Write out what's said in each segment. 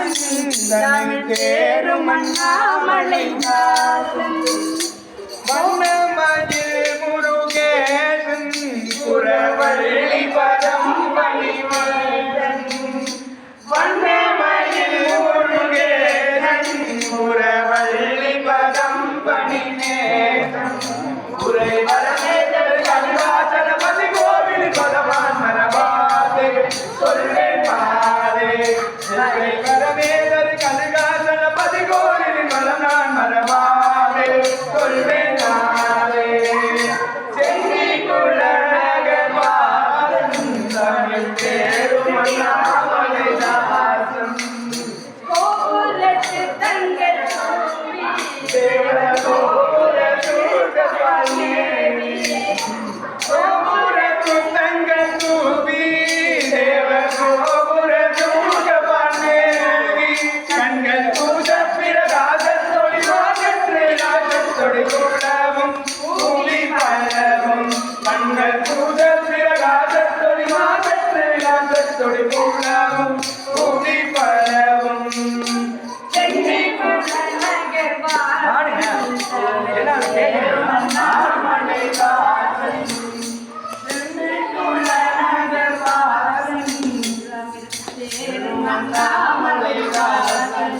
தமிழ் தேரும் அண்ணாமலைவாசன் வண்ணமயில் முருகேசன் புறவள்ளி பதம் பணிவன் வண்ணமயில் முருகேசன் புறவள்ளி பதம் பணிநேசன் உரை வரமேதல் கலிவாசலமதி கோவில் பதவான் மரபாதே சொல்வேன் பாதே உரை வரமேதல் கலிவாசலமதி கோவில் பதவான் மரபாதே சொல்வேன் நாதே சென்னி குலநகர்வாசன் தமிழ் தேரும் அண்ணாமலைதாசன் கோபுரத்து தங்கள் தேவ கோபுர சூழ்கபாலேவி கோபுரத்து தங்கள் தூபி தேவ கோபுர சூழ்கபாலேவி கண்கள் பூச பிரகாசத்தொடி மாற்றற்று ராஜத்தொடி கூடவும் பூமி பலவும் கண்கள் பூச பிரகாசத்தொடி மாற்றற்று ராஜத்தொடி கூடவும் பூமி பலவும் சென்னி குலநகர்வாசன் தமிழ் தேரும் அண்ணாமலைவாசன் சென்னி குலநகர்வாசன் தேரும் அண்ணாமலைவாசன்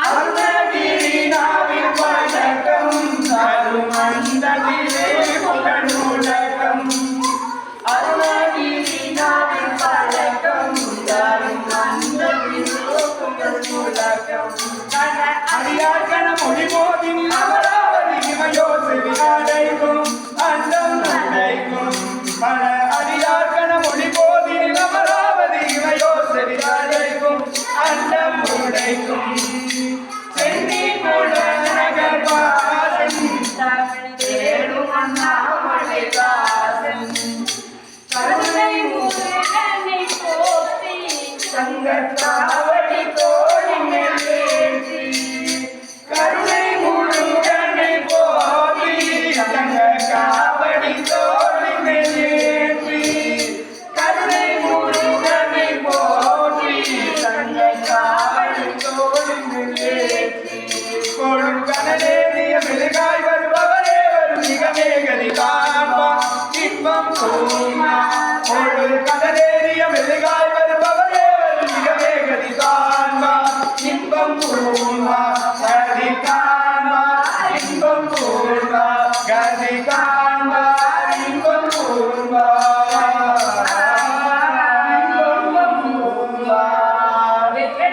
அருணகிரிநாவில் வணக்கம் அருமந்ததிலே புகழுலகம் அருணகிரிநாவில் வணக்கம் அருமந்ததிலே புகழுலகம் அடியார்கண மொழிபோதின் அமராவதி இமயோசிவி அடைக்கும் அண்டம் அடைக்கும் பல அடியார்கண மொழிபோதின் அமராவதி இமயோசிவி அடைக்கும் அண்டம் உடைக்கும் சென்னி குலநகர்வாசன் தமிழ் தேரும் அண்ணாமலைவாசன் கருணை முருகனை போற்றி சங்கத்தாவடி தோழி மேலேற்றி கருணை முருகனை போற்றி சங்கத்தாவடி தோழி மேலேற்றி கருணை முருகனை போற்றி சங்கத்தாவடி தோழி மேலேற்றி கொடுங்கடலேறிய மெழுகாய் வருபவரே வரும் மிகமேகலை காண்பா இன்பம் தோமா கொடுங்கடலேறிய மெழுகாய் வருபவரே வரும் மிகமேகலை காண்பா இன்பம் தோமா கதி காண்பா இன்பம் தோமா கதி காண்பா இன்பம் தோமா இன்பம் தோமா வெற்றி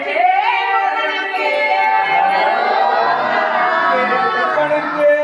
படுக்கே